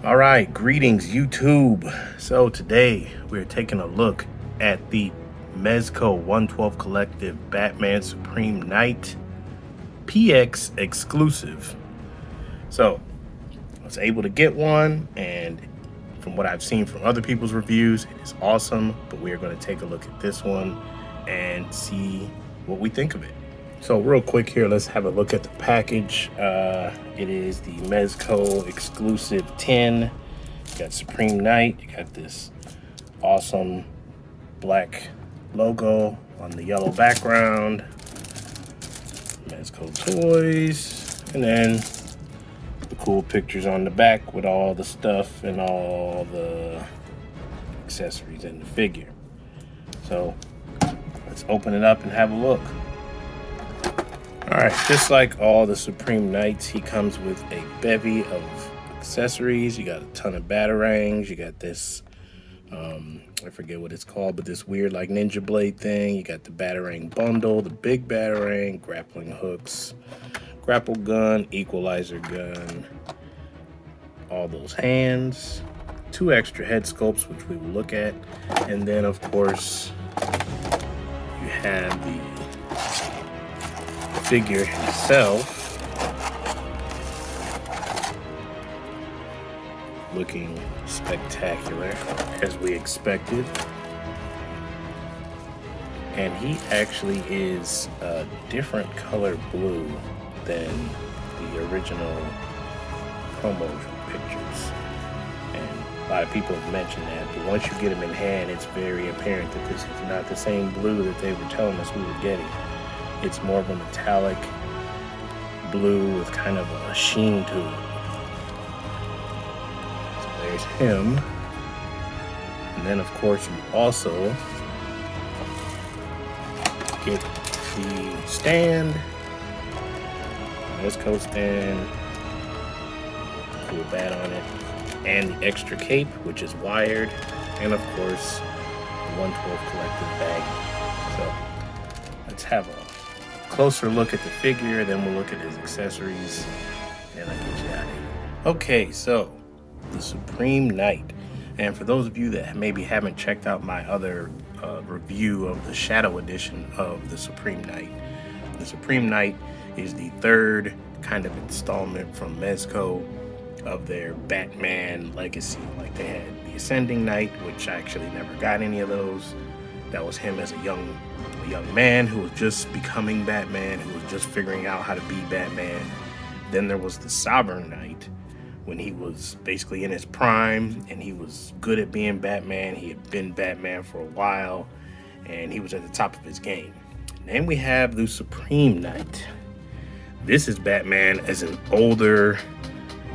All right, greetings YouTube. So today we're taking a look at the Mezco 112 Collective Batman Supreme Knight PX exclusive. So I was able to get one, and from what I've seen from other people's reviews, it is awesome, but we are going to take a look at this one and see what we think of it. So real quick here, let's have a look at the package. It is the Mezco exclusive 10. You got Supreme Knight. You got this awesome black logo on the yellow background. Mezco toys. And then the cool pictures on the back with all the stuff and all the accessories in the figure. So let's open it up and have a look. Alright, just like all the Supreme Knights, he comes with a bevy of accessories. You got a ton of batarangs. You got this, I forget what it's called, but this weird like ninja blade thing. You got the batarang bundle, the big batarang, grappling hooks, grapple gun, equalizer gun, all those hands, 2 extra head sculpts, which we will look at, and then of course you have the figure himself, looking spectacular as we expected, and he actually is a different color blue than the original promo pictures, and a lot of people have mentioned that, but once you get him in hand, it's very apparent that this is not the same blue that they were telling us we were getting. It's more of a metallic blue with kind of a sheen to it. So there's him. And then of course you also get the stand, Mezco stand, cool bat on it, and the extra cape, which is wired, and of course the 112 Collective bag. So let's have a closer look at the figure, then we'll look at his accessories, and I'll get you out of here. Okay, so the Supreme Knight. And for those of you that maybe haven't checked out my other review of the Shadow Edition of the Supreme Knight, the Supreme Knight is the third kind of installment from Mezco of their Batman legacy. Like they had the Ascending Knight, which I actually never got any of those. That was him as a young man who was just becoming Batman, who was just figuring out how to be Batman. Then there was the Sovereign Knight, when he was basically in his prime and he was good at being Batman. He had been Batman for a while and he was at the top of his game. Then we have the Supreme Knight. This is Batman as an older,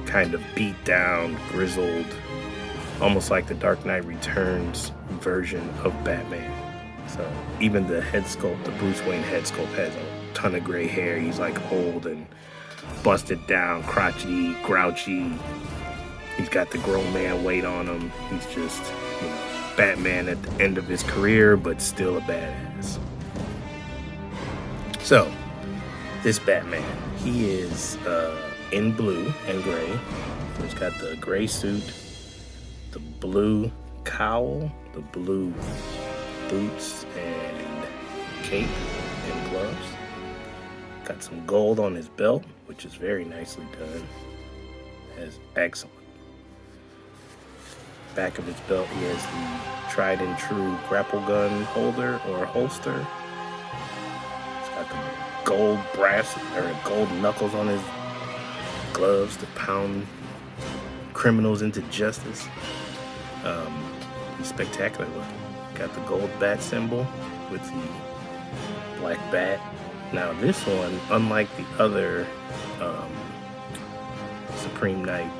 kind of beat down, grizzled, almost like the Dark Knight Returns version of Batman. So even the head sculpt, the Bruce Wayne head sculpt, has a ton of gray hair. He's like old and busted down, crotchety, grouchy. He's got the grown man weight on him. He's just, you know, Batman at the end of his career, but still a badass. So this Batman, he is in blue and gray. He's got the gray suit, the blue cowl, the blue boots and cape and gloves. Got some gold on his belt, which is very nicely done. That's excellent. Back of his belt, he has the tried and true grapple gun holder or holster. He's got the gold brass or gold knuckles on his gloves to pound criminals into justice. He's spectacular looking. Got the gold bat symbol with the black bat. Now this one, unlike the other Supreme Knight,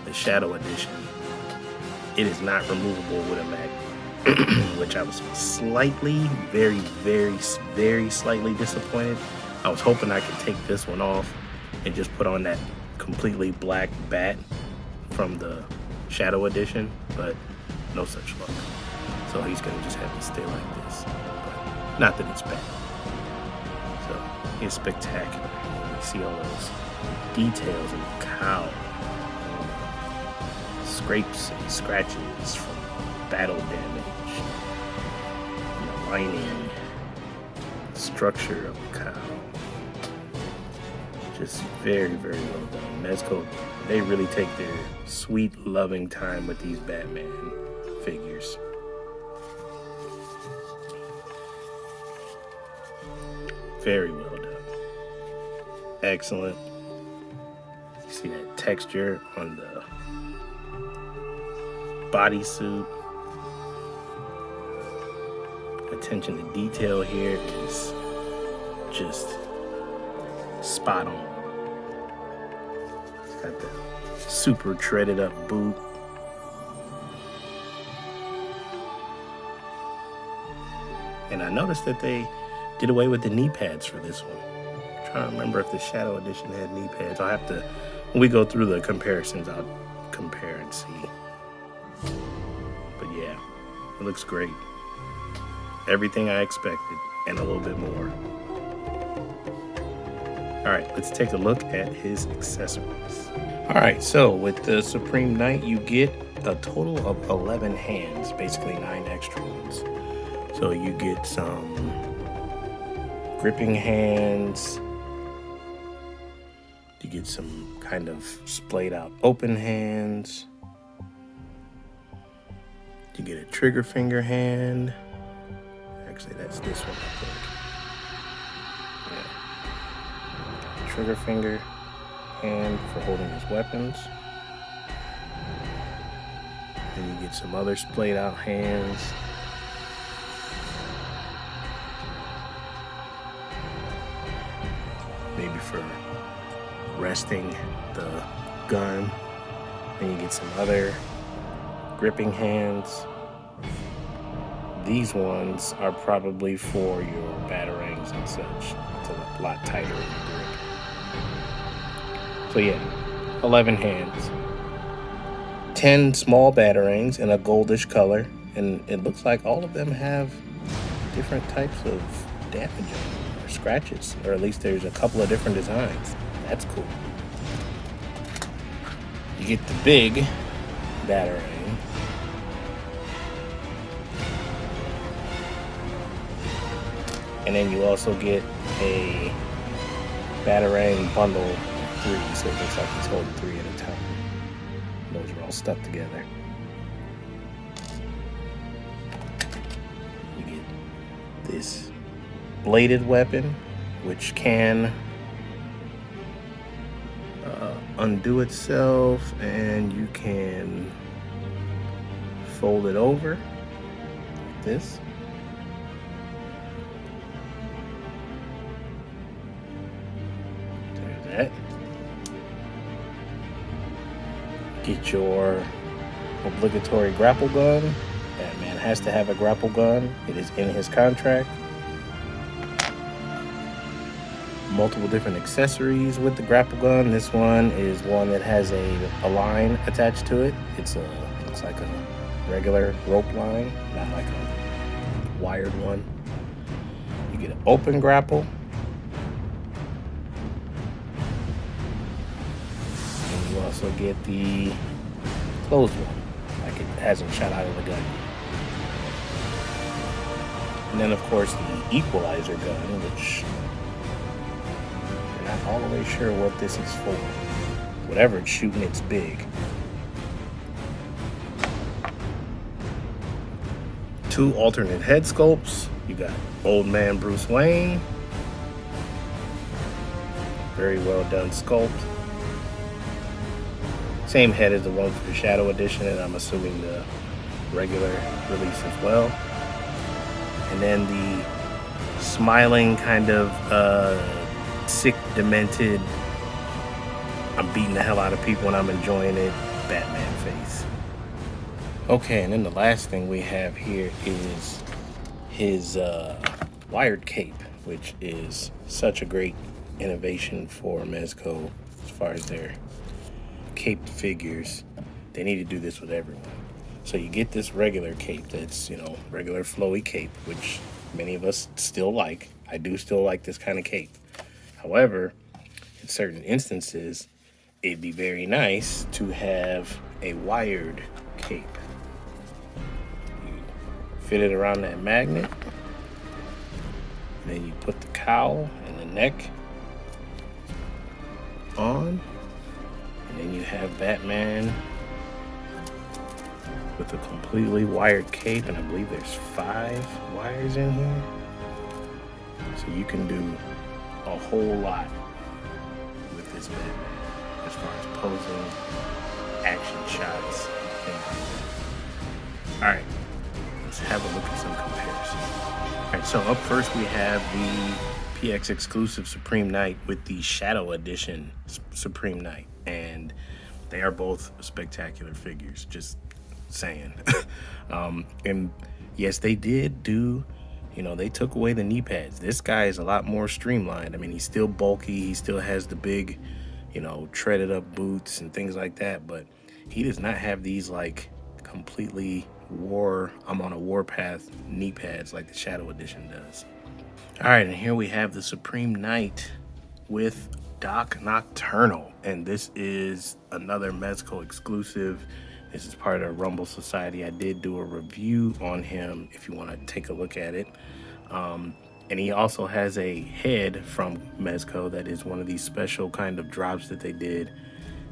the Shadow Edition, it is not removable with a magnet, which I was slightly, very slightly disappointed. I was hoping I could take this one off and just put on that completely black bat from the Shadow Edition, but no such luck. So he's gonna just have to stay like this. But not that it's bad. So it's spectacular. You see all those details in the cowl. scrapes and scratches from battle damage, the lining, structure of the cowl. Just very, very well done. Mezco, they really take their sweet, loving time with these Batman figures. Very well done. Excellent. You see that texture on the bodysuit. Attention to detail here is just spot on. It's got the super treaded up boot. And I noticed that they did away with the knee pads for this one. I'm trying to remember if the Shadow Edition had knee pads. I'll have to, when we go through the comparisons, I'll compare and see. But yeah, it looks great. Everything I expected and a little bit more. All right, let's take a look at his accessories. All right, so with the Supreme Knight, you get a total of 11 hands, basically 9 extra ones. So you get some gripping hands, you get some kind of splayed out open hands, you get a trigger finger hand. Actually, that's this one, I think. Yeah. Trigger finger hand for holding his weapons. Then you get some other splayed out hands. Maybe for resting the gun. Then you get some other gripping hands. These ones are probably for your batarangs and such. It's a lot tighter in the grip. So yeah, 11 hands. 10 small batarangs in a goldish color. And it looks like all of them have different types of damage on them. Scratches, or at least there's a couple of different designs. That's cool. You get the big batarang. And then you also get a batarang bundle of 3, so it looks like he's holding 3 at a time. Those are all stuck together. You get this bladed weapon, which can undo itself, and you can fold it over like this. There's that. Get your obligatory grapple gun. Batman has to have a grapple gun. It is in his contract. Multiple different accessories with the grapple gun. This one is one that has a line attached to it. Looks like a regular rope line, not like a wired one. You get an open grapple. And you also get the closed one, like it hasn't shot out of the gun. And then of course the equalizer gun, which not all the way sure what this is for. Whatever it's shooting, it's big. 2 alternate head sculpts. You got Old Man Bruce Wayne. Very well done sculpt. Same head as the one for the Shadow Edition, and I'm assuming the regular release as well. And then the smiling kind of sick, demented, I'm beating the hell out of people and I'm enjoying it Batman face. Okay, and then the last thing we have here is his wired cape, which is such a great innovation for Mezco as far as their caped figures. They need to do this with everyone. So you get this regular cape that's, regular flowy cape, which many of us still like. I do still like this kind of cape. However, in certain instances, it'd be very nice to have a wired cape. You fit it around that magnet, and then you put the cowl and the neck on, and then you have Batman with a completely wired cape, and I believe there's 5 wires in here. So you can do a whole lot with this Batman as far as posing, action shots, things like that. All right, let's have a look at some comparisons. All right, so up first we have the PX exclusive Supreme Knight with the Shadow Edition Supreme Knight, and they are both spectacular figures, just saying. And yes, they did do, they took away the knee pads. This guy is a lot more streamlined. I mean, he's still bulky, he still has the big, treaded up boots and things like that, but he does not have these like completely I'm on a warpath knee pads like the Shadow Edition does. All right, and here we have the Supreme Knight with Doc Nocturnal, and this is another Mezco exclusive. This is part of the Rumble Society. I did do a review on him if you want to take a look at it. And he also has a head from Mezco that is one of these special kind of drops that they did,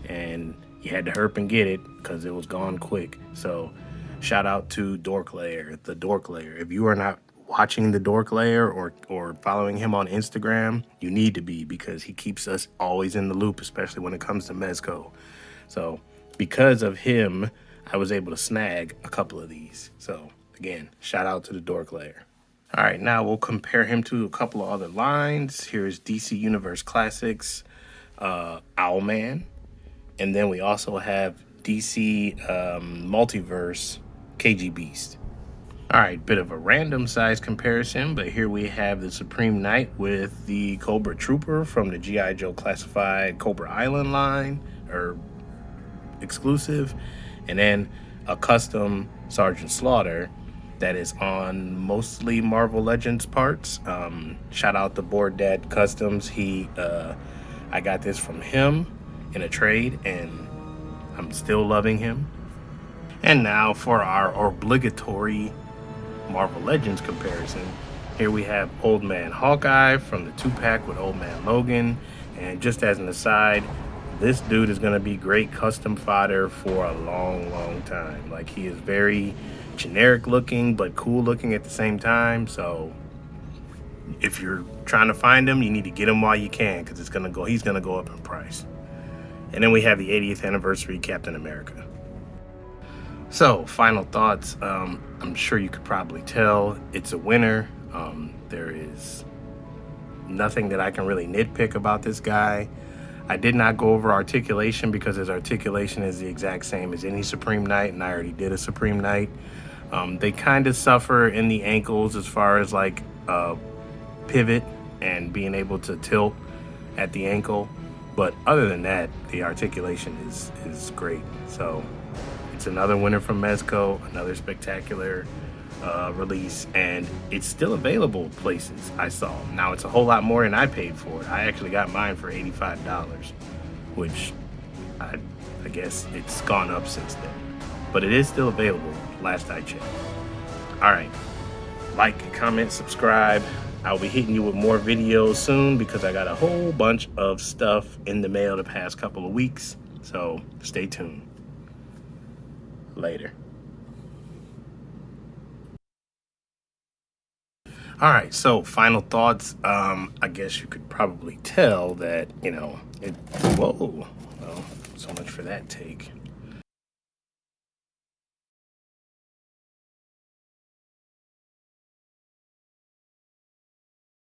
and you had to hurp and get it because it was gone quick. So shout out to Dork Layer, the Dork Layer. If you are not watching the Dork Layer or following him on Instagram, you need to be, because he keeps us always in the loop, especially when it comes to Mezco. So because of him, I was able to snag a couple of these. So again, shout out to the Dork Layer. All right, now we'll compare him to a couple of other lines. Here's DC Universe Classics, Owlman. And then we also have DC Multiverse KG Beast. All right, bit of a random size comparison, but here we have the Supreme Knight with the Cobra Trooper from the G.I. Joe Classified Cobra Island line, or exclusive, and then a custom Sergeant Slaughter that is on mostly Marvel Legends parts. Shout out to Board Dad Customs. I got this from him in a trade, and I'm still loving him. And now for our obligatory Marvel Legends comparison. Here we have Old Man Hawkeye from the 2-pack with Old Man Logan. And just as an aside, this dude is going to be great custom fodder for a long time. Like, he is very generic looking but cool looking at the same time. So if you're trying to find him, you need to get him while you can, because he's going to go up in price. And then we have the 80th anniversary Captain America. So final thoughts. I'm sure you could probably tell it's a winner. There is nothing that I can really nitpick about this guy. I did not go over articulation because his articulation is the exact same as any Supreme Knight, and I already did a Supreme Knight. They kind of suffer in the ankles as far as like pivot and being able to tilt at the ankle. But other than that, the articulation is great. So it's another winner from Mezco, another spectacular release, and it's still available places I saw. Now it's a whole lot more than I paid for it. I actually got mine for $85, which I guess it's gone up since then. But it is still available, last I checked. All right, like, comment, subscribe. I'll be hitting you with more videos soon because I got a whole bunch of stuff in the mail the past couple of weeks. So stay tuned. Later. All right, so final thoughts. I guess you could probably tell that, whoa, well, so much for that take.